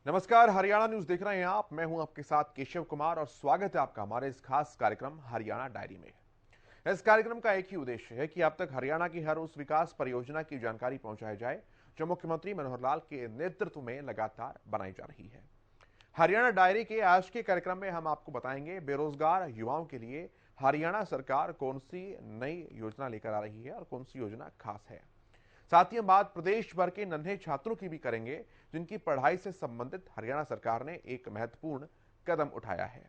नमस्कार, हरियाणा न्यूज देख रहे हैं आप। मैं हूं आपके साथ केशव कुमार और स्वागत है आपका हमारे इस खास कार्यक्रम हरियाणा डायरी में। इस कार्यक्रम का एक ही उद्देश्य है कि अब तक हरियाणा की हर उस विकास परियोजना की जानकारी पहुंचाई जाए जो मुख्यमंत्री मनोहर लाल के नेतृत्व में लगातार बनाई जा रही है। हरियाणा डायरी के आज के कार्यक्रम में हम आपको बताएंगे बेरोजगार युवाओं के लिए हरियाणा सरकार कौन सी नई योजना लेकर आ रही है और कौन सी योजना खास है। साथ ही हम बात प्रदेश भर के नन्हे छात्रों की भी करेंगे जिनकी पढ़ाई से संबंधित हरियाणा सरकार ने एक महत्वपूर्ण कदम उठाया है।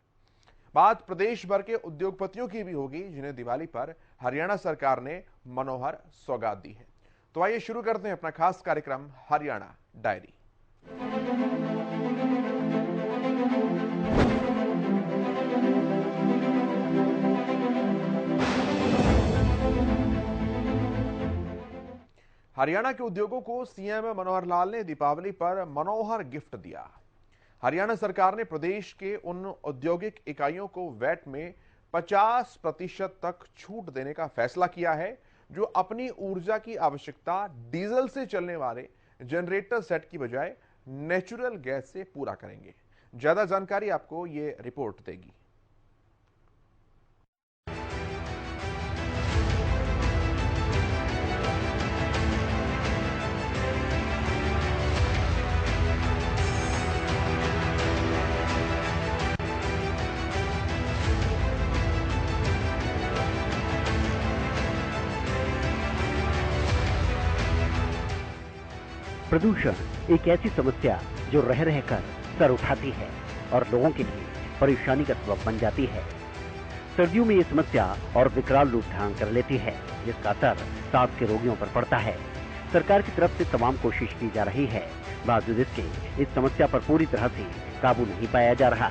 बात प्रदेश भर के उद्योगपतियों की भी होगी जिन्हें दिवाली पर हरियाणा सरकार ने मनोहर सौगात दी है। तो आइए शुरू करते हैं अपना खास कार्यक्रम हरियाणा डायरी। हरियाणा के उद्योगों को सीएम मनोहर लाल ने दीपावली पर मनोहर गिफ्ट दिया। हरियाणा सरकार ने प्रदेश के उन औद्योगिक इकाइयों को वैट में 50% तक छूट देने का फैसला किया है जो अपनी ऊर्जा की आवश्यकता डीजल से चलने वाले जनरेटर सेट की बजाय नेचुरल गैस से पूरा करेंगे। ज्यादा जानकारी आपको ये रिपोर्ट देगी। प्रदूषण एक ऐसी समस्या जो रह रहकर सर उठाती है और लोगों के लिए परेशानी का सबब बन जाती है। सर्दियों में ये समस्या और विकराल रूप धारण कर लेती है जिसका असर सांस के रोगियों पर पड़ता है। सरकार की तरफ से तमाम कोशिश की जा रही है, बावजूद इसके इस समस्या पर पूरी तरह से काबू नहीं पाया जा रहा।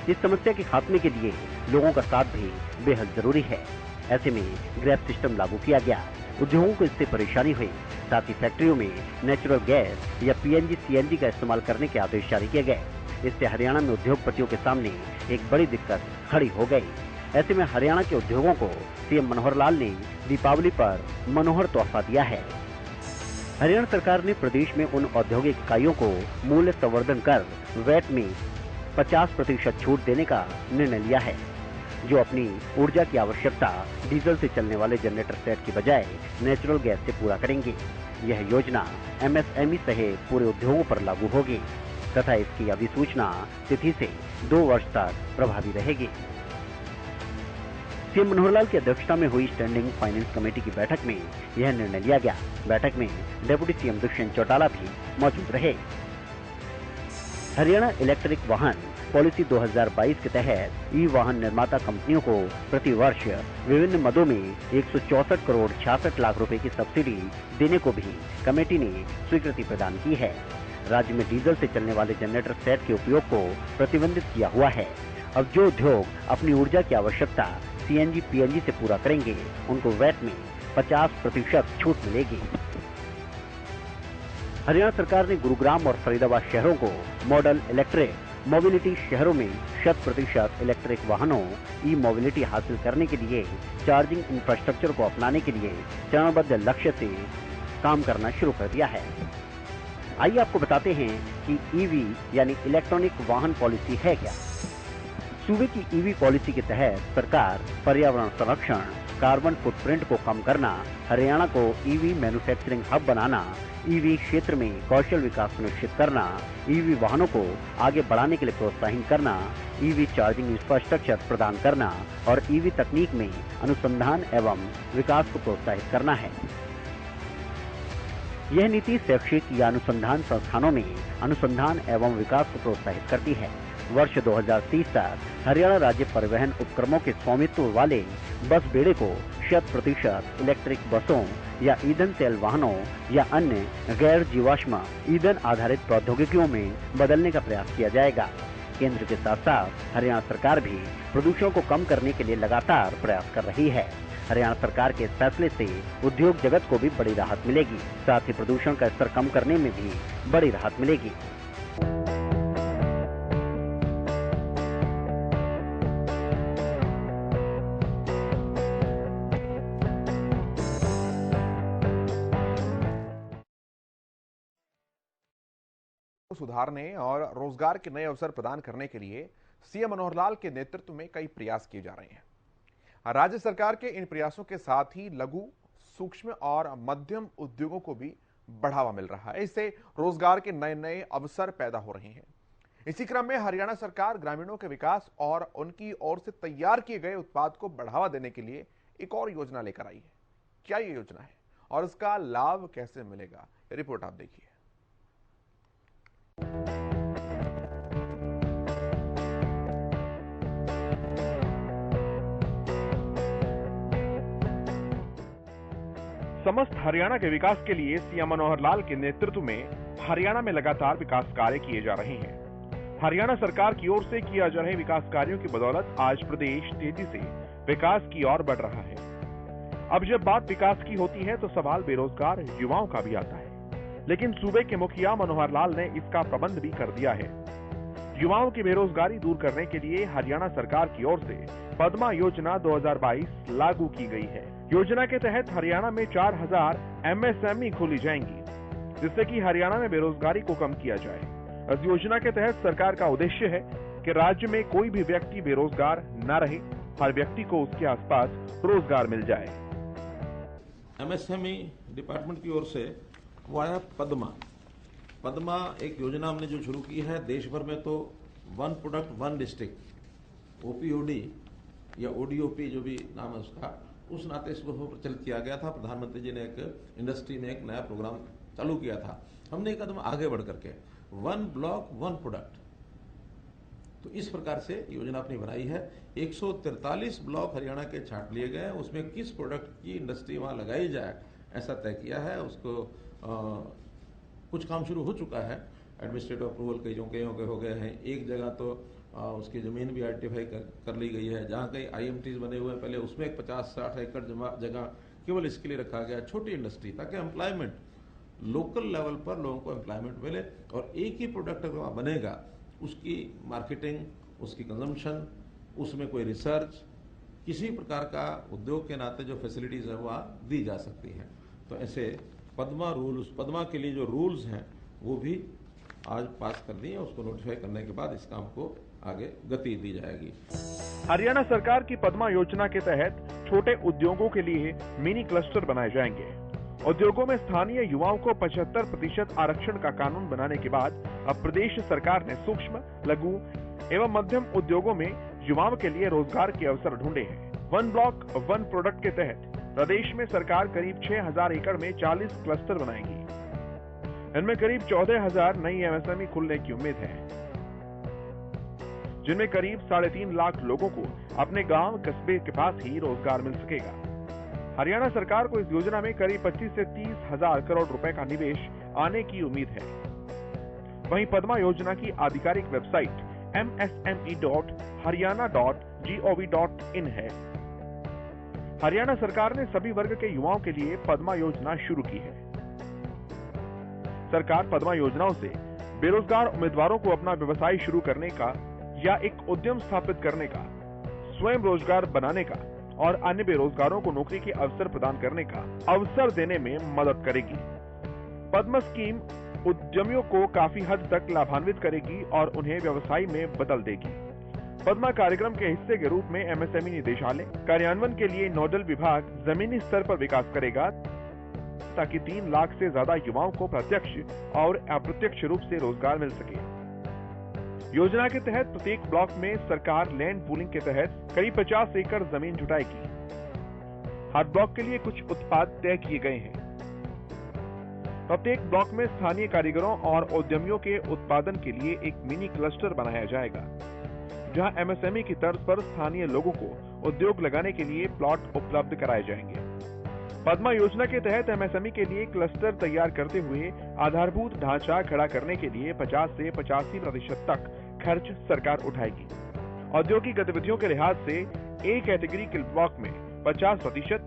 इस समस्या के खात्मे के लिए लोगों का साथ भी बेहद जरूरी है। ऐसे में ग्रैब सिस्टम लागू किया गया। उद्योगों को इससे परेशानी हुई, साथ ही फैक्ट्रियों में नेचुरल गैस या पीएनजी सीएनजी का इस्तेमाल करने के आदेश जारी किए गए। इससे हरियाणा में उद्योगपतियों के सामने एक बड़ी दिक्कत खड़ी हो गई। ऐसे में हरियाणा के उद्योगों को सीएम मनोहर लाल ने दीपावली पर मनोहर तोहफा दिया है। हरियाणा सरकार ने प्रदेश में उन औद्योगिक इकाइयों को मूल्य संवर्धन कर वैट में 50% छूट देने का निर्णय लिया है जो अपनी ऊर्जा की आवश्यकता डीजल से चलने वाले जनरेटर सेट की बजाय नेचुरल गैस से पूरा करेंगे। यह योजना एमएसएमई सहित पूरे उद्योगों पर लागू होगी तथा इसकी अधिसूचना तिथि से 2 वर्ष तक प्रभावी रहेगी। सीएम मनोहर लाल की अध्यक्षता में हुई स्टैंडिंग फाइनेंस कमेटी की बैठक में यह निर्णय लिया गया। बैठक में डेप्यूटी सीएम दुष्यंत चौटाला भी मौजूद रहे। हरियाणा इलेक्ट्रिक वाहन पॉलिसी 2022 के तहत ई वाहन निर्माता कंपनियों को प्रति वर्ष विभिन्न मदों में 164 करोड़ 66 लाख रुपए की सब्सिडी देने को भी कमेटी ने स्वीकृति प्रदान की है। राज्य में डीजल से चलने वाले जनरेटर सेट के उपयोग को प्रतिबंधित किया हुआ है। अब जो उद्योग अपनी ऊर्जा की आवश्यकता सीएनजी पीएनजी से पूरा करेंगे उनको वैट में 50% छूट मिलेगी। हरियाणा सरकार ने गुरुग्राम और फरीदाबाद शहरों को मॉडल इलेक्ट्रिक मोबिलिटी शहरों में 100% इलेक्ट्रिक वाहनों ई मोबिलिटी हासिल करने के लिए चार्जिंग इंफ्रास्ट्रक्चर को अपनाने के लिए चरणबद्ध लक्ष्य से काम करना शुरू कर दिया है। आइए आपको बताते हैं कि ईवी यानी इलेक्ट्रॉनिक वाहन पॉलिसी है क्या। सूबे की ईवी पॉलिसी के तहत सरकार पर्यावरण संरक्षण, कार्बन फुटप्रिंट को कम करना, हरियाणा को ईवी मैन्युफैक्चरिंग हब बनाना, ईवी क्षेत्र में कौशल विकास सुनिश्चित करना, ईवी वाहनों को आगे बढ़ाने के लिए प्रोत्साहित करना, ईवी चार्जिंग इंफ्रास्ट्रक्चर प्रदान करना और ईवी तकनीक में अनुसंधान एवं विकास को प्रोत्साहित करना है। यह नीति शैक्षिक या अनुसंधान संस्थानों में अनुसंधान एवं विकास को प्रोत्साहित करती है। वर्ष 2030 तक हरियाणा राज्य परिवहन उपक्रमों के स्वामित्व वाले बस बेड़े को 100% इलेक्ट्रिक बसों या ईंधन सेल वाहनों या अन्य गैर जीवाश्म ईंधन आधारित प्रौद्योगिकियों में बदलने का प्रयास किया जाएगा। केंद्र के साथ साथ हरियाणा सरकार भी प्रदूषण को कम करने के लिए लगातार प्रयास कर रही है। हरियाणा सरकार के इस फैसले से उद्योग जगत को भी बड़ी राहत मिलेगी, साथ ही प्रदूषण का स्तर कम करने में भी बड़ी राहत मिलेगी। सुधारने और रोजगार के नए अवसर प्रदान करने के लिए सीएम मनोहर लाल के नेतृत्व में कई प्रयास किए जा रहे हैं। राज्य सरकार के इन प्रयासों के साथ ही लघु, सूक्ष्म और मध्यम उद्योगों को भी बढ़ावा मिल रहा है। इससे रोजगार के नए नए अवसर पैदा हो रहे हैं। इसी क्रम में हरियाणा सरकार ग्रामीणों के विकास और उनकी ओर से तैयार किए गए उत्पाद को बढ़ावा देने के लिए एक और योजना लेकर आई है। क्या ये योजना है और इसका लाभ कैसे मिलेगा, ये रिपोर्ट आप देखिए। समस्त हरियाणा के विकास के लिए सीएम मनोहर लाल के नेतृत्व में हरियाणा में लगातार विकास कार्य किए जा रहे हैं। हरियाणा सरकार की ओर से किए जा रहे विकास कार्यों की बदौलत आज प्रदेश तेजी से विकास की ओर बढ़ रहा है। अब जब बात विकास की होती है तो सवाल बेरोजगार युवाओं का भी आता है, लेकिन सूबे के मुखिया मनोहर लाल ने इसका प्रबंध भी कर दिया है। युवाओं की बेरोजगारी दूर करने के लिए हरियाणा सरकार की ओर से पद्मा योजना 2022 लागू की गई है। योजना के तहत हरियाणा में 4000 एमएसएमई खोली जाएंगी, जिससे कि हरियाणा में बेरोजगारी को कम किया जाए। इस योजना के तहत सरकार का उद्देश्य है कि राज्य में कोई भी व्यक्ति बेरोजगार न रहे, हर व्यक्ति को उसके आसपास रोजगार मिल जाए। एमएसएमई डिपार्टमेंट की ओर से वाया पद्मा एक योजना हमने जो शुरू की है। देश भर में तो वन प्रोडक्ट वन डिस्ट्रिक्ट ओपीओडी या ओडीओपी जो भी नाम है उसका, उस नाते इसको प्रचलित किया गया था। प्रधानमंत्री जी ने एक इंडस्ट्री में एक नया प्रोग्राम चालू किया था। हमने एक कदम आगे बढ़ करके वन ब्लॉक वन प्रोडक्ट, तो इस प्रकार से योजना अपनी बनाई है। 143 ब्लॉक हरियाणा के छांट लिए गए, उसमें किस प्रोडक्ट की इंडस्ट्री वहां लगाई जाए ऐसा तय किया है। उसको कुछ काम शुरू हो चुका है, एडमिनिस्ट्रेटिव अप्रूवल कई हो गए हैं। एक जगह तो उसकी जमीन भी आइडेंटिफाई कर ली गई है। जहाँ कई आईएमटीज बने हुए हैं पहले, उसमें 50-60 एकड़ जगह केवल इसके लिए रखा गया, छोटी इंडस्ट्री, ताकि एम्प्लॉयमेंट लोकल लेवल पर लोगों को एम्प्लॉयमेंट मिले। और एक ही प्रोडक्ट अगर वहाँ बनेगा, उसकी मार्केटिंग, उसकी कंजम्पशन, उसमें कोई रिसर्च, किसी प्रकार का उद्योग के नाते जो फैसिलिटीज है वहाँ दी जा सकती है। तो ऐसे पद्मा के लिए जो रूल्स हैं वो भी आज पास कर दिए। उसको नोटिफाई करने के बाद इस काम को आगे गति दी जाएगी। हरियाणा सरकार की पद्मा योजना के तहत छोटे उद्योगों के लिए मिनी क्लस्टर बनाए जाएंगे। उद्योगों में स्थानीय युवाओं को 75% आरक्षण का कानून बनाने के बाद अब प्रदेश सरकार ने सूक्ष्म, लघु एवं मध्यम उद्योगों में युवाओं के लिए रोजगार के अवसर ढूंढे हैं। वन ब्लॉक वन प्रोडक्ट के तहत प्रदेश में सरकार करीब 6000 एकड़ में 40 क्लस्टर बनाएगी। इनमें करीब 14000 नई एमएसएमई खुलने की उम्मीद है, जिनमें करीब 3.5 लाख लोगों को अपने गांव कस्बे के पास ही रोजगार मिल सकेगा। हरियाणा सरकार को इस योजना में करीब 25 से 30 हजार करोड़ रुपए का निवेश आने की उम्मीद है। वहीं पद्मा योजना की आधिकारिक वेबसाइट msme.haryana.gov.in है। हरियाणा सरकार ने सभी वर्ग के युवाओं के लिए पद्मा योजना शुरू की है। सरकार पद्मा योजनाओं से बेरोजगार उम्मीदवारों को अपना व्यवसाय शुरू करने का या एक उद्यम स्थापित करने का, स्वयं रोजगार बनाने का और अन्य बेरोजगारों को नौकरी के अवसर प्रदान करने का अवसर देने में मदद करेगी। पद्मा स्कीम उद्यमियों को काफी हद तक लाभान्वित करेगी और उन्हें व्यवसाय में बदल देगी। पद्मा कार्यक्रम के हिस्से के रूप में एमएसएमई निदेशालय कार्यान्वयन के लिए नोडल विभाग जमीनी स्तर पर विकास करेगा, ताकि 3 लाख से ज्यादा युवाओं को प्रत्यक्ष और अप्रत्यक्ष रूप से रोजगार मिल सके। योजना के तहत प्रत्येक ब्लॉक में सरकार लैंड पूलिंग के तहत करीब 50 एकड़ जमीन जुटाएगी। हर ब्लॉक के लिए कुछ उत्पाद तय किए गए हैं। प्रत्येक ब्लॉक में स्थानीय कारीगरों और उद्यमियों के उत्पादन के लिए एक मिनी क्लस्टर बनाया जाएगा, जहां एमएसएमई की तर्ज पर स्थानीय लोगों को उद्योग लगाने के लिए प्लॉट उपलब्ध कराए जाएंगे। पद्मा योजना के तहत एमएसएमई के लिए क्लस्टर तैयार करते हुए आधारभूत ढांचा खड़ा करने के लिए 50 से 85% तक खर्च सरकार उठाएगी। औद्योगिक गतिविधियों के लिहाज से ए कैटेगरी के ब्लॉक में 50%,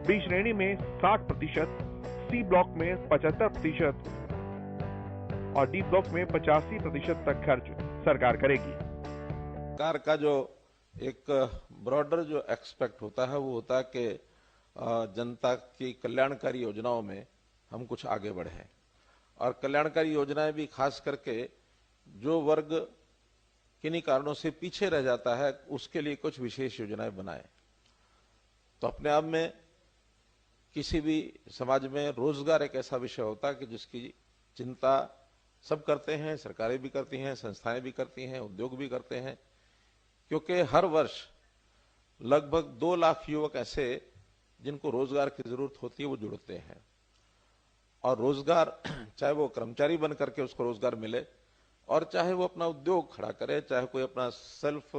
बी श्रेणी में 60%, सी ब्लॉक में 75% और डी ब्लॉक में 85% तक खर्च सरकार करेगी। सरकार का जो एक ब्रॉडर जो एक्सपेक्ट होता है वो होता है कि जनता की कल्याणकारी योजनाओं में हम कुछ आगे बढ़े। और कल्याणकारी योजनाएं भी खास करके जो वर्ग किन्हीं कारणों से पीछे रह जाता है उसके लिए कुछ विशेष योजनाएं बनाए। तो अपने आप में किसी भी समाज में रोजगार एक ऐसा विषय होता है कि जिसकी चिंता सब करते हैं, सरकारें भी करती हैं, संस्थाएं भी करती हैं, उद्योग भी करते हैं, क्योंकि हर वर्ष लगभग 2 लाख युवक ऐसे जिनको रोजगार की जरूरत होती है वो जुड़ते हैं। और रोजगार चाहे वो कर्मचारी बन करके उसको रोजगार मिले और चाहे वो अपना उद्योग खड़ा करे, चाहे कोई अपना सेल्फ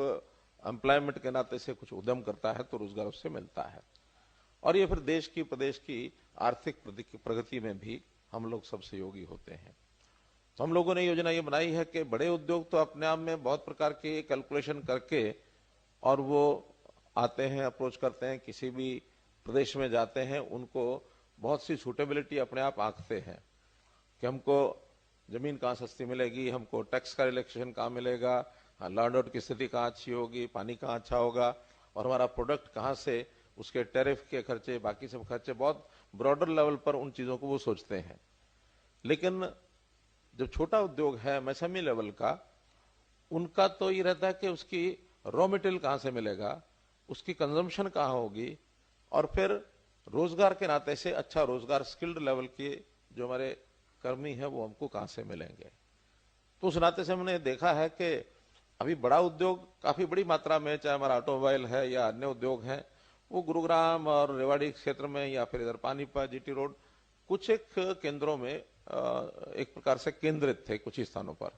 एम्प्लॉयमेंट के नाते से कुछ उद्यम करता है तो रोजगार उससे मिलता है। और ये फिर देश की प्रदेश की आर्थिक प्रगति में भी हम लोग सब सहयोगी होते हैं। तो हम लोगों ने योजना ये बनाई है कि बड़े उद्योग तो अपने आप में बहुत प्रकार के कैलकुलेशन करके और वो आते हैं, अप्रोच करते हैं, किसी भी प्रदेश में जाते हैं, उनको बहुत सी सूटेबिलिटी अपने आप आंकते हैं कि हमको जमीन कहाँ सस्ती मिलेगी, हमको टैक्स का रिलैक्सेशन कहाँ मिलेगा, लॉ एंड ऑर्डर की स्थिति कहाँ अच्छी होगी, पानी कहाँ अच्छा होगा और हमारा प्रोडक्ट कहाँ से, उसके टैरिफ के खर्चे, बाकी सब खर्चे, बहुत ब्रॉडर लेवल पर उन चीजों को वो सोचते हैं। लेकिन जो छोटा उद्योग है एमएसएमई लेवल का, उनका तो ये रहता है कि उसकी रॉ मटेरियल कहाँ से मिलेगा, उसकी कंजम्पशन कहाँ होगी और फिर रोजगार के नाते से अच्छा रोजगार स्किल्ड लेवल के जो हमारे कर्मी है वो हमको कहां से मिलेंगे। तो उस नाते से हमने देखा है कि अभी बड़ा उद्योग काफी बड़ी मात्रा में, चाहे हमारा ऑटोमोबाइल है या अन्य उद्योग हैं, वो गुरुग्राम और रेवाड़ी क्षेत्र में या फिर इधर पानीपत, जीटी रोड, कुछ एक केंद्रों में एक प्रकार से केंद्रित थे कुछ ही स्थानों पर।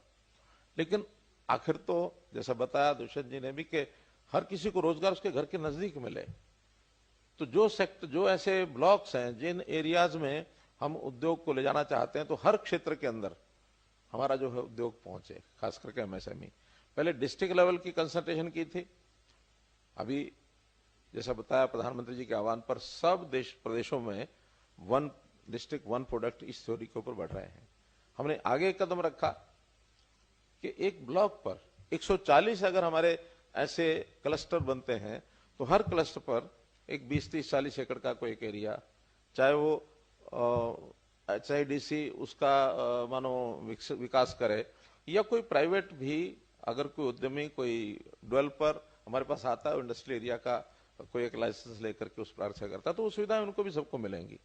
लेकिन आखिर तो जैसा बताया दुष्यंत जी ने भी कि हर किसी को रोजगार उसके घर के नजदीक मिले। तो जो सेक्टर, जो ऐसे ब्लॉक्स हैं जिन एरियाज में हम उद्योग को ले जाना चाहते हैं, तो हर क्षेत्र के अंदर हमारा जो है उद्योग पहुंचे, खास करके एमएसएमई। पहले डिस्ट्रिक्ट लेवल की कंसंट्रेशन की थी, अभी जैसा बताया प्रधानमंत्री जी के आह्वान पर सब प्रदेशों में 1 डिस्ट्रिक्ट 1 प्रोडक्ट इस थ्योरी के ऊपर बढ़ रहे हैं। हमने आगे कदम रखा कि एक ब्लॉक पर 140 अगर हमारे ऐसे क्लस्टर बनते हैं तो हर क्लस्टर पर एक 20, 30, 40 एकड़ का कोई एक एरिया, चाहे वो HIDC उसका मानो विकास करे या कोई प्राइवेट भी, अगर कोई उद्यमी, कोई डेवलपर हमारे पास आता है इंडस्ट्रियल एरिया का कोई एक लाइसेंस लेकर के उस प्रकार से करता है, तो वो सुविधाएं उनको भी सबको मिलेंगी।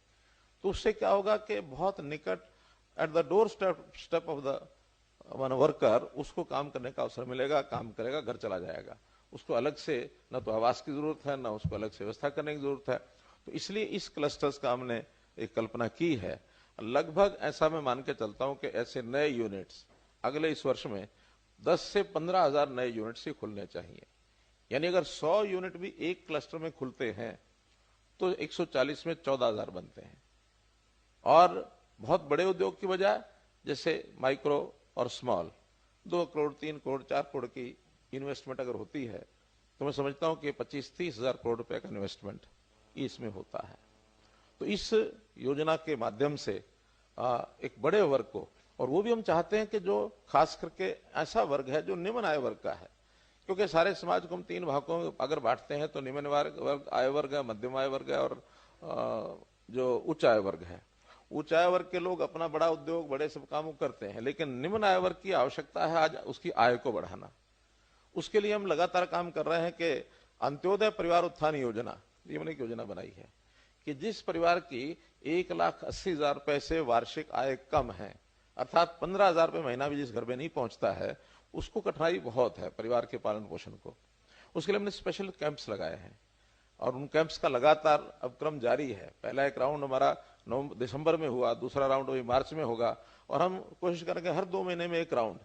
तो उससे क्या होगा कि बहुत निकट, at the door step of the worker, उसको काम करने का अवसर मिलेगा, काम करेगा, घर चला जाएगा। उसको अलग से न तो आवास की जरूरत है, न उसको अलग से व्यवस्था करने की जरूरत है। तो इसलिए इस क्लस्टर्स का हमने एक कल्पना की है। लगभग ऐसा मैं मान के चलता हूं कि ऐसे नए यूनिट्स अगले इस वर्ष में 10 से 15 हजार नए यूनिट्स ही खुलने चाहिए। यानी अगर 100 यूनिट भी एक क्लस्टर में खुलते हैं तो 140 में 14,000 बनते हैं। और बहुत बड़े उद्योग की बजाय जैसे माइक्रो और स्मॉल 2 करोड़, 3 करोड़, 4 करोड़ की इन्वेस्टमेंट अगर होती है तो मैं समझता हूं कि 25-30 हजार करोड़ रुपए का इन्वेस्टमेंट इसमें होता है। तो इस योजना के माध्यम से एक बड़े वर्ग को, और वो भी हम चाहते हैं कि जो खास करके ऐसा वर्ग है जो निम्न आय वर्ग का है, क्योंकि सारे समाज को हम 3 भागों में अगर बांटते हैं तो निम्न वर्ग, आय वर्ग है, मध्यम आय वर्ग है और जो उच्च आय वर्ग है। उच्च आय वर्ग के लोग अपना बड़ा उद्योग, बड़े सब काम करते हैं, लेकिन निम्न आय वर्ग की आवश्यकता है आज उसकी आय को बढ़ाना। उसके लिए हम लगातार काम कर रहे हैं कि अंत्योदय परिवार उत्थान योजना, ये मैंने एक योजना बनाई है कि जिस परिवार की 1,80,000 रुपए से वार्षिक आय कम है, अर्थात 15,000 रुपए महीना भी जिस घर में नहीं पहुंचता है, उसको कठिनाई बहुत है परिवार के पालन पोषण को। उसके लिए हमने स्पेशल कैंप्स लगाए हैं और उन कैंप्स का लगातार अब क्रम जारी है। पहला एक राउंड हमारा दिसंबर में हुआ, दूसरा राउंड अभी मार्च में होगा और हम कोशिश करेंगे हर 2 महीने में एक राउंड,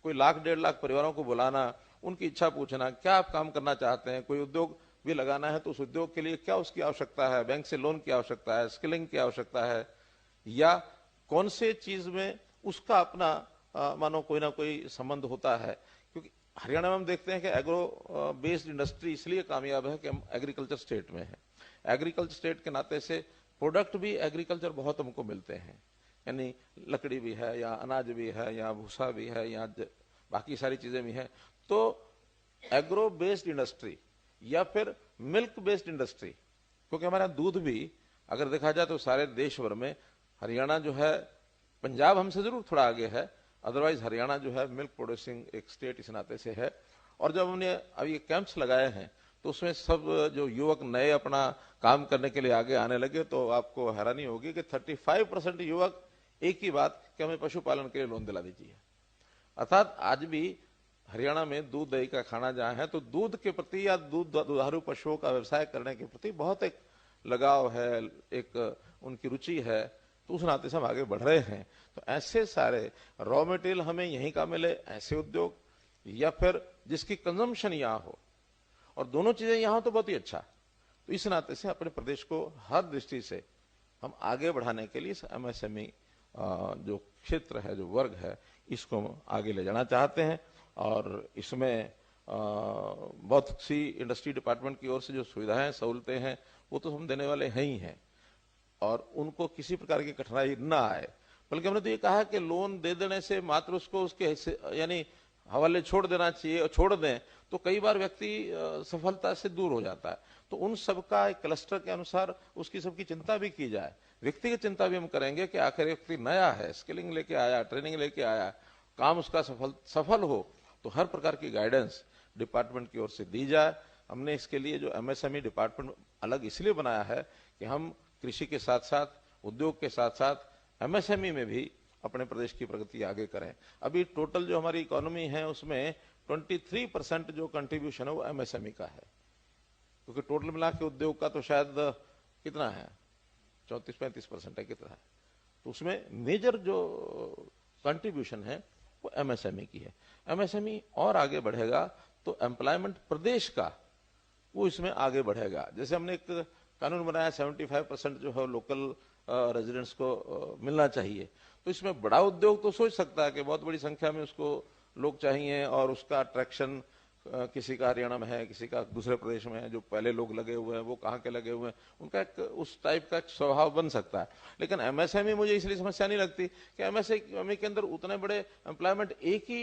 कोई 1,00,000-1.5 लाख परिवारों को बुलाना, उनकी इच्छा पूछना, क्या आप काम करना चाहते हैं, कोई उद्योग भी लगाना है तो उस उद्योग के लिए क्या उसकी आवश्यकता है, बैंक से लोन की आवश्यकता है, स्किलिंग की आवश्यकता है, या कौन से चीज में उसका अपना मानो कोई ना कोई संबंध होता है। क्योंकि हरियाणा में हम देखते हैं कि एग्रो बेस्ड इंडस्ट्री इसलिए कामयाब है कि हम एग्रीकल्चर स्टेट में है। एग्रीकल्चर स्टेट के नाते से प्रोडक्ट भी एग्रीकल्चर बहुत हमको मिलते हैं, यानी लकड़ी भी है या अनाज भी है या भूसा भी है या बाकी सारी चीजें भी हैं। तो एग्रो बेस्ड इंडस्ट्री या फिर मिल्क बेस्ड इंडस्ट्री, क्योंकि हमारे यहाँ दूध भी अगर देखा जाए तो सारे देश भर में हरियाणा जो है पंजाब हमसे जरूर थोड़ा आगे है, अदरवाइज हरियाणा जो है मिल्क प्रोड्यूसिंग एक स्टेट इस नाते से है। और जब हमने अभी ये कैंप्स लगाए हैं तो उसमें सब जो युवक नए अपना काम करने के लिए आगे आने लगे, तो आपको हैरानी होगी कि 35% युवक एक ही बात कि हमें पशुपालन के लिए लोन दिला दीजिए। अर्थात आज भी हरियाणा में दूध दही का खाना जहां है, तो दूध के प्रति या दुधारू पशुओं का व्यवसाय करने के प्रति बहुत एक लगाव है, एक उनकी रुचि है, तो उस नाते से हम आगे बढ़ रहे हैं। तो ऐसे सारे रॉ मटेरियल हमें यहीं का मिले, ऐसे उद्योग, या फिर जिसकी कंजम्पशन यहां हो, और दोनों चीजें यहां हो तो बहुत ही अच्छा। तो इस नाते से अपने प्रदेश को हर दृष्टि से हम आगे बढ़ाने के लिए एमएसएमई जो क्षेत्र है, जो वर्ग है, इसको हम आगे ले जाना चाहते हैं। और इसमें बहुत सी इंडस्ट्री डिपार्टमेंट की ओर से जो सुविधाएं सहूलतें हैं वो तो हम देने वाले हैं ही हैं, और उनको किसी प्रकार की कठिनाई ना आए। बल्कि हमने तो ये कहा कि लोन दे देने से मात्र उसको उसके यानी हवाले छोड़ देना चाहिए, और छोड़ दें तो कई बार व्यक्ति सफलता से दूर हो जाता है। तो उन सबका एक क्लस्टर के अनुसार उसकी सबकी चिंता भी की जाए। व्यक्तिगत चिंता भी हम करेंगे कि आखिर व्यक्ति नया है, स्किलिंग लेके आया, ट्रेनिंग लेके आया, काम उसका सफल हो, तो हर प्रकार की गाइडेंस डिपार्टमेंट की ओर से दी जाए। हमने इसके लिए जो एमएसएमई डिपार्टमेंट अलग इसलिए बनाया है कि हम कृषि के साथ साथ, उद्योग के साथ साथ एमएसएमई में भी अपने प्रदेश की प्रगति आगे करें। अभी टोटल जो हमारी इकोनॉमी है उसमें 23% जो कंट्रीब्यूशन है वो एमएसएमई का है, क्योंकि टोटल मिला के उद्योग का तो शायद कितना है, 34-35% है, कितना है, तो उसमें मेजर जो कंट्रीब्यूशन है वो एमएसएमई की है। एमएसएमई और आगे बढ़ेगा तो एम्प्लॉयमेंट प्रदेश का वो इसमें आगे बढ़ेगा। जैसे हमने एक कानून बनाया 75% जो है लोकल रेजिडेंट्स को मिलना चाहिए, तो इसमें बड़ा उद्योग तो सोच सकता है कि बहुत बड़ी संख्या में उसको लोग चाहिए, और उसका अट्रैक्शन किसी का हरियाणा में है, किसी का दूसरे प्रदेश में है, जो पहले लोग लगे हुए हैं वो कहाँ के लगे हुए हैं, उनका एक उस टाइप का एक स्वभाव बन सकता है। लेकिन एमएसएमई मुझे इसलिए समस्या नहीं लगती कि एमएसएमई के अंदर उतने बड़े एम्प्लॉयमेंट एक ही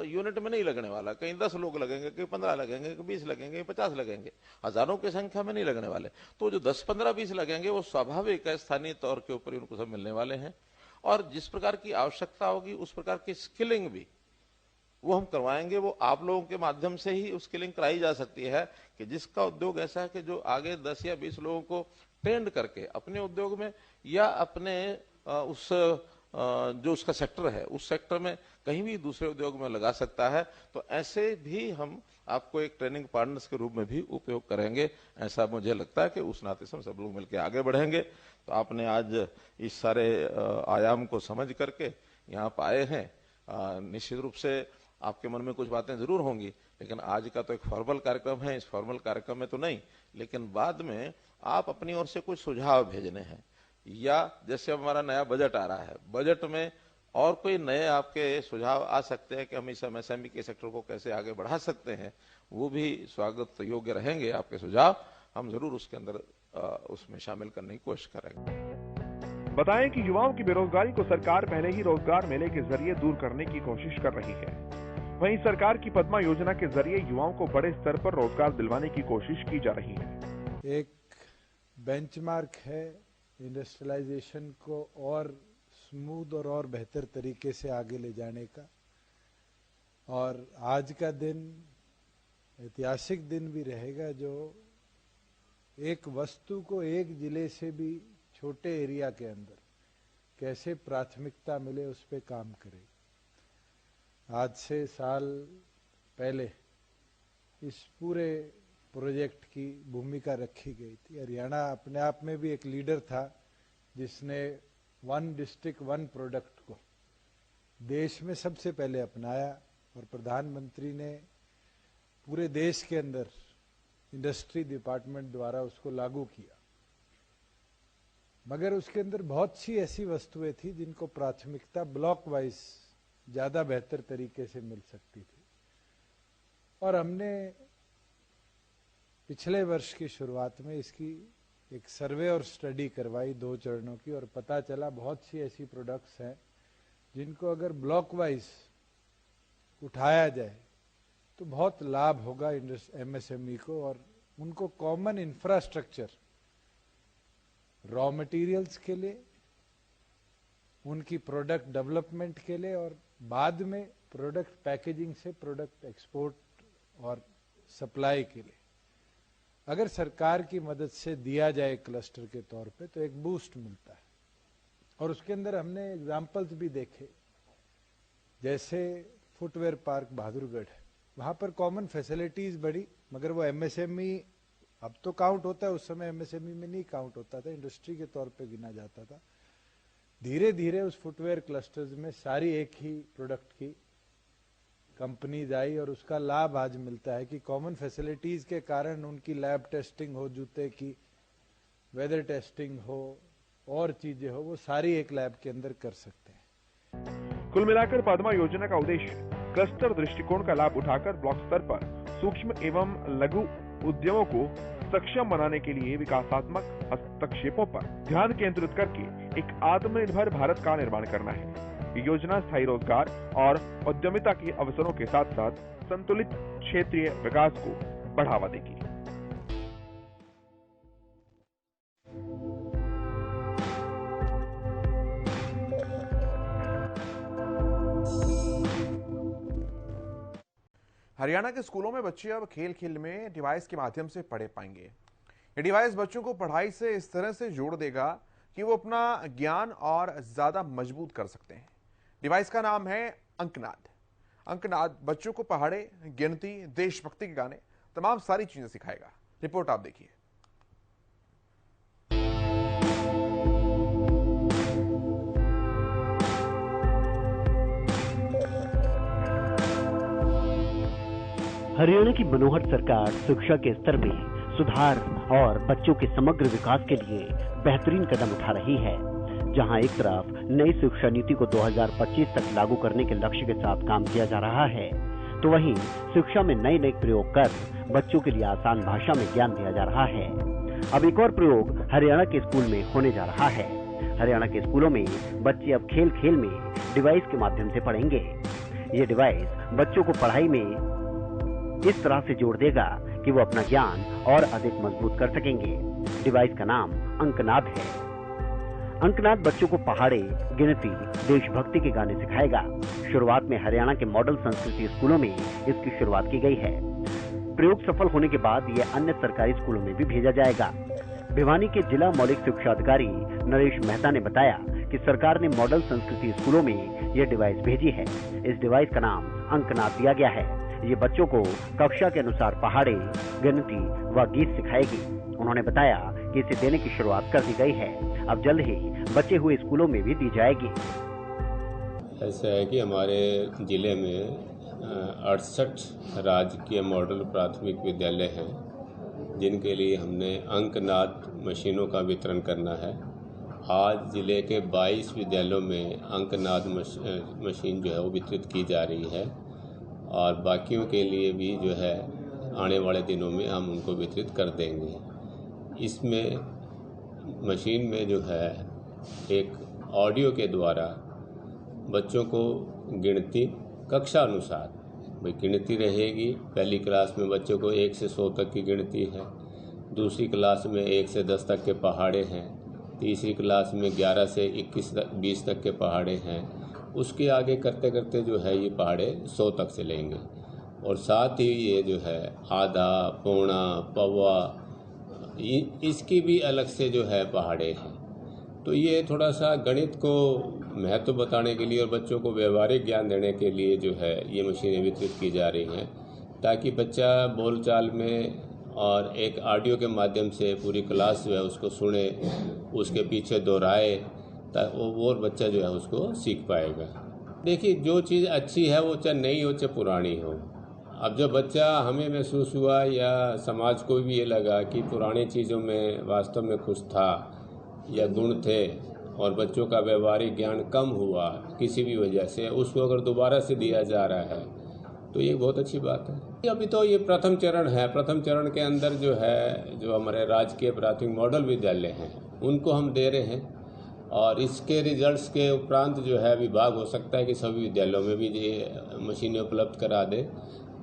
यूनिट में नहीं लगने वाला। कहीं 10 लोग लगेंगे, कहीं 15 लगेंगे, कहीं 20 लगेंगे, 50 लगेंगे, हजारों की संख्या में नहीं लगने वाले। तो जो 10, 15, 20 लगेंगे वो स्वाभाविक है, स्थानीय तौर के ऊपर उनको सब मिलने वाले हैं। और जिस प्रकार की आवश्यकता होगी उस प्रकार की स्किलिंग भी वो हम करवाएंगे। वो आप लोगों के माध्यम से ही उसकी लिंक कराई जा सकती है कि जिसका उद्योग ऐसा है कि जो आगे 10 या 20 लोगों को ट्रेंड करके अपने उद्योग में या अपने उस जो उसका सेक्टर है उस सेक्टर में कहीं भी दूसरे उद्योग में लगा सकता है, तो ऐसे भी हम आपको एक ट्रेनिंग पार्टनर्स के रूप में भी उपयोग करेंगे। ऐसा मुझे लगता है कि उस नाते से हम सब लोग मिलकर आगे बढ़ेंगे। तो आपने आज इस सारे आयाम को समझ करके यहाँ पर आए हैं। निश्चित रूप से आपके मन में कुछ बातें जरूर होंगी, लेकिन आज का तो एक फॉर्मल कार्यक्रम है, इस फॉर्मल कार्यक्रम में तो नहीं, लेकिन बाद में आप अपनी ओर से कुछ सुझाव भेजने हैं, या जैसे हमारा नया बजट आ रहा है, बजट में और कोई नए आपके सुझाव आ सकते हैं कि हम इस एमएसएमई के सेक्टर को कैसे आगे बढ़ा सकते हैं, वो भी स्वागत योग्य रहेंगे आपके सुझाव। हम जरूर उसके अंदर उसमें शामिल करने की कोशिश करेंगे। बताएं कि युवाओं की बेरोजगारी को सरकार पहले ही रोजगार मेले के जरिए दूर करने की कोशिश कर रही है। वहीं सरकार की पद्मा योजना के जरिए युवाओं को बड़े स्तर पर रोजगार दिलवाने की कोशिश की जा रही है। एक बेंचमार्क है इंडस्ट्रियलाइजेशन को और स्मूथ और बेहतर तरीके से आगे ले जाने का, और आज का दिन ऐतिहासिक दिन भी रहेगा जो एक वस्तु को एक जिले से भी छोटे एरिया के अंदर कैसे प्राथमिकता मिले उस पे काम करे। आज से साल पहले इस पूरे प्रोजेक्ट की भूमिका रखी गई थी। हरियाणा अपने आप में भी एक लीडर था जिसने 1 डिस्ट्रिक्ट 1 प्रोडक्ट को देश में सबसे पहले अपनाया, और प्रधानमंत्री ने पूरे देश के अंदर इंडस्ट्री डिपार्टमेंट द्वारा उसको लागू किया। मगर उसके अंदर बहुत सी ऐसी वस्तुएं थी जिनको प्राथमिकता ब्लॉक वाइज ज्यादा बेहतर तरीके से मिल सकती थी, और हमने पिछले वर्ष की शुरुआत में इसकी एक सर्वे और स्टडी करवाई 2 चरणों की, और पता चला बहुत सी ऐसी प्रोडक्ट्स हैं जिनको अगर ब्लॉक वाइज उठाया जाए तो बहुत लाभ होगा एमएसएमई को, और उनको कॉमन इंफ्रास्ट्रक्चर रॉ मटेरियल्स के लिए, उनकी प्रोडक्ट डेवलपमेंट के लिए और बाद में प्रोडक्ट पैकेजिंग से प्रोडक्ट एक्सपोर्ट और सप्लाई के लिए अगर सरकार की मदद से दिया जाए क्लस्टर के तौर पे तो एक बूस्ट मिलता है। और उसके अंदर हमने एग्जाम्पल्स भी देखे, जैसे फुटवेयर पार्क बहादुरगढ़, वहां पर कॉमन फैसिलिटीज बढ़ी, मगर वो एमएसएमई अब तो काउंट होता है, उस समय एमएसएमई में नहीं काउंट होता था, इंडस्ट्री के तौर पे गिना जाता था। धीरे धीरे उस फुटवेयर क्लस्टर्स में सारी एक ही प्रोडक्ट की कंपनीज आई और उसका लाभ आज मिलता है कि कॉमन फैसिलिटीज के कारण उनकी लैब टेस्टिंग हो, जूते की वेदर टेस्टिंग हो और चीजें हो, वो सारी एक लैब के अंदर कर सकते हैं। कुल मिलाकर पद्मा योजना का उद्देश्य क्लस्टर दृष्टिकोण का लाभ उठाकर ब्लॉक स्तर पर सूक्ष्म एवं लघु उद्यमों को सक्षम बनाने के लिए विकासात्मक हस्तक्षेपों पर ध्यान केंद्रित करके एक आत्मनिर्भर भारत का निर्माण करना है। ये योजना स्थायी रोजगार और उद्यमिता के अवसरों के साथ साथ संतुलित क्षेत्रीय विकास को बढ़ावा देगी। हरियाणा के स्कूलों में बच्चे अब खेल खेल में डिवाइस के माध्यम से पढ़ पाएंगे। ये डिवाइस बच्चों को पढ़ाई से इस तरह से जोड़ देगा कि वो अपना ज्ञान और ज्यादा मजबूत कर सकते हैं। डिवाइस का नाम है अंकनाद। अंकनाद बच्चों को पहाड़े, गिनती, देशभक्ति के गाने, तमाम सारी चीजें सिखाएगा। रिपोर्ट आप देखिए। हरियाणा की मनोहर सरकार शिक्षा के स्तर में सुधार और बच्चों के समग्र विकास के लिए बेहतरीन कदम उठा रही है। जहां एक तरफ नई शिक्षा नीति को 2025 तक लागू करने के लक्ष्य के साथ काम किया जा रहा है, तो वहीं शिक्षा में नए नए प्रयोग कर बच्चों के लिए आसान भाषा में ज्ञान दिया जा रहा है। अब एक और प्रयोग हरियाणा के स्कूल में होने जा रहा है। हरियाणा के स्कूलों में बच्चे अब खेल खेल में डिवाइस के माध्यम से पढ़ेंगे। ये डिवाइस बच्चों को पढ़ाई में इस तरह से जोड़ देगा कि वो अपना ज्ञान और अधिक मजबूत कर सकेंगे। डिवाइस का नाम अंकनाद है। अंकनाद बच्चों को पहाड़े, गिनती, देशभक्ति के गाने सिखाएगा। शुरुआत में हरियाणा के मॉडल संस्कृति स्कूलों में इसकी शुरुआत की गई है। प्रयोग सफल होने के बाद यह अन्य सरकारी स्कूलों में भी भेजा जाएगा। भिवानी के जिला मौलिक शिक्षा अधिकारी नरेश मेहता ने बताया कि सरकार ने मॉडल संस्कृति स्कूलों में यह डिवाइस भेजी है। इस डिवाइस का नाम अंकनाद दिया गया है। ये बच्चों को कक्षा के अनुसार पहाड़े, गिनती व गीत सिखाएगी। उन्होंने बताया कि इसे देने की शुरुआत कर दी गई है। अब जल्द ही बचे हुए स्कूलों में भी दी जाएगी। ऐसा है कि हमारे जिले में 68 राजकीय मॉडल प्राथमिक विद्यालय हैं, जिनके लिए हमने अंकनाद मशीनों का वितरण करना है। आज जिले के 22 विद्यालयों में अंकनाद मशीन जो है वो वितरित की जा रही है और बाकियों के लिए भी जो है आने वाले दिनों में हम उनको वितरित कर देंगे। इसमें मशीन में जो है एक ऑडियो के द्वारा बच्चों को गिनती कक्षा अनुसार भाई गिनती रहेगी। पहली क्लास में बच्चों को 1 से 100 तक की गिनती है, दूसरी क्लास में 1 से 10 तक के पहाड़े हैं, तीसरी क्लास में 11 से 20 तक के पहाड़े हैं। उसके आगे करते करते जो है ये पहाड़े 100 तक से लेंगे और साथ ही ये जो है आधा, पौना, पौवा इसकी भी अलग से जो है पहाड़े हैं। तो ये थोड़ा सा गणित को महत्व बताने के लिए और बच्चों को व्यवहारिक ज्ञान देने के लिए जो है ये मशीनें वितरित की जा रही हैं, ताकि बच्चा बोलचाल में और एक ऑडियो के माध्यम से पूरी क्लास जो है उसको सुने, उसके पीछे दोहराए, वो और बच्चा जो है उसको सीख पाएगा। देखिए, जो चीज़ अच्छी है वो चाहे नई हो चाहे पुरानी हो। अब जो बच्चा हमें महसूस हुआ या समाज को भी ये लगा कि पुरानी चीज़ों में वास्तव में खुश था या गुण थे और बच्चों का व्यवहारिक ज्ञान कम हुआ किसी भी वजह से, उसको अगर दोबारा से दिया जा रहा है तो ये बहुत अच्छी बात है। अभी तो ये प्रथम चरण है। प्रथम चरण के अंदर जो है जो हमारे राजकीय प्राथमिक मॉडल विद्यालय हैं उनको हम दे रहे हैं और इसके रिजल्ट्स के उपरांत जो है विभाग हो सकता है कि सभी विद्यालयों में भी ये मशीनें उपलब्ध करा दे।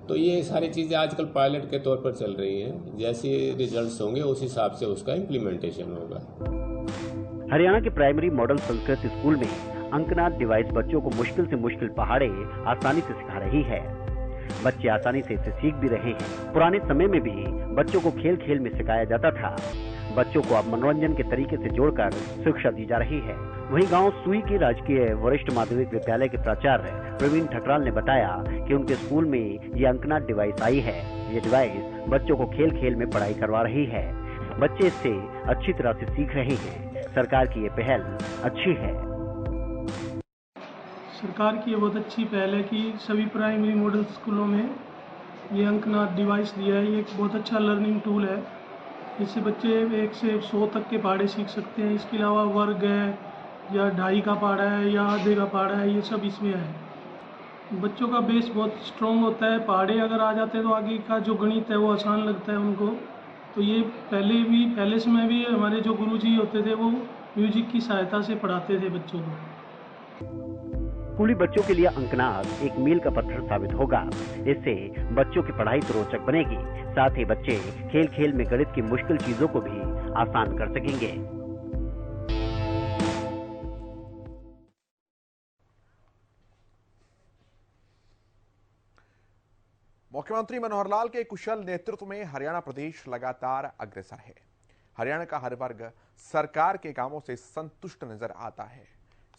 तो ये सारी चीज़ें आजकल पायलट के तौर पर चल रही हैं। जैसे रिजल्ट्स होंगे उस हिसाब से उसका इम्प्लीमेंटेशन होगा। हरियाणा के प्राइमरी मॉडल संस्कृत स्कूल में अंकनाद डिवाइस बच्चों को मुश्किल से मुश्किल पहाड़े आसानी से सिखा रही है। बच्चे आसानी से इसे सीख भी रहे हैं। पुराने समय में भी बच्चों को खेल खेल में सिखाया जाता था। बच्चों को अब मनोरंजन के तरीके से जोड़कर शिक्षा दी जा रही है। वहीं गांव सुई के राजकीय वरिष्ठ माध्यमिक विद्यालय के प्राचार्य प्रवीण ठकराल ने बताया कि उनके स्कूल में ये अंकनाद डिवाइस आई है। ये डिवाइस बच्चों को खेल खेल में पढ़ाई करवा रही है। बच्चे इससे अच्छी तरह से सीख रहे हैं। सरकार की ये पहल अच्छी है। सरकार की ये बहुत अच्छी पहल है कि सभी प्राइमरी मॉडल स्कूलों में ये अंकनाद डिवाइस दिया है। ये एक बहुत अच्छा लर्निंग टूल है। इससे बच्चे 1 से 100 तक के पहाड़े सीख सकते हैं। इसके अलावा वर्ग है या ढाई का पहाड़ा है या आधे का पहाड़ा है, ये सब इसमें है। बच्चों का बेस बहुत स्ट्रॉन्ग होता है। पहाड़े अगर आ जाते हैं तो आगे का जो गणित है वो आसान लगता है उनको। तो ये पहले समय भी हमारे जो गुरुजी होते थे वो म्यूजिक की सहायता से पढ़ाते थे बच्चों को। स्कूली बच्चों के लिए अंकनाद एक मील का पत्थर साबित होगा। इससे बच्चों की पढ़ाई तो रोचक बनेगी, साथ ही बच्चे खेल खेल में गणित की मुश्किल चीजों को भी आसान कर सकेंगे। मुख्यमंत्री मनोहर लाल के कुशल नेतृत्व में हरियाणा प्रदेश लगातार अग्रसर है। हरियाणा का हर वर्ग सरकार के कामों से संतुष्ट नजर आता है।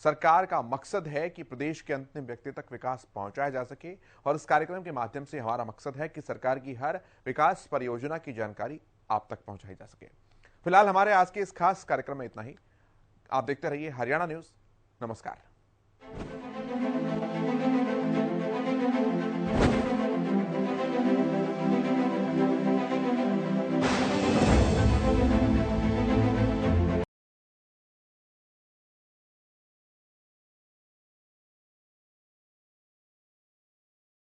सरकार का मकसद है कि प्रदेश के अंतिम व्यक्ति तक विकास पहुंचाया जा सके और इस कार्यक्रम के माध्यम से हमारा मकसद है कि सरकार की हर विकास परियोजना की जानकारी आप तक पहुंचाई जा सके। फिलहाल हमारे आज के इस खास कार्यक्रम में इतना ही। आप देखते रहिए हरियाणा न्यूज। नमस्कार।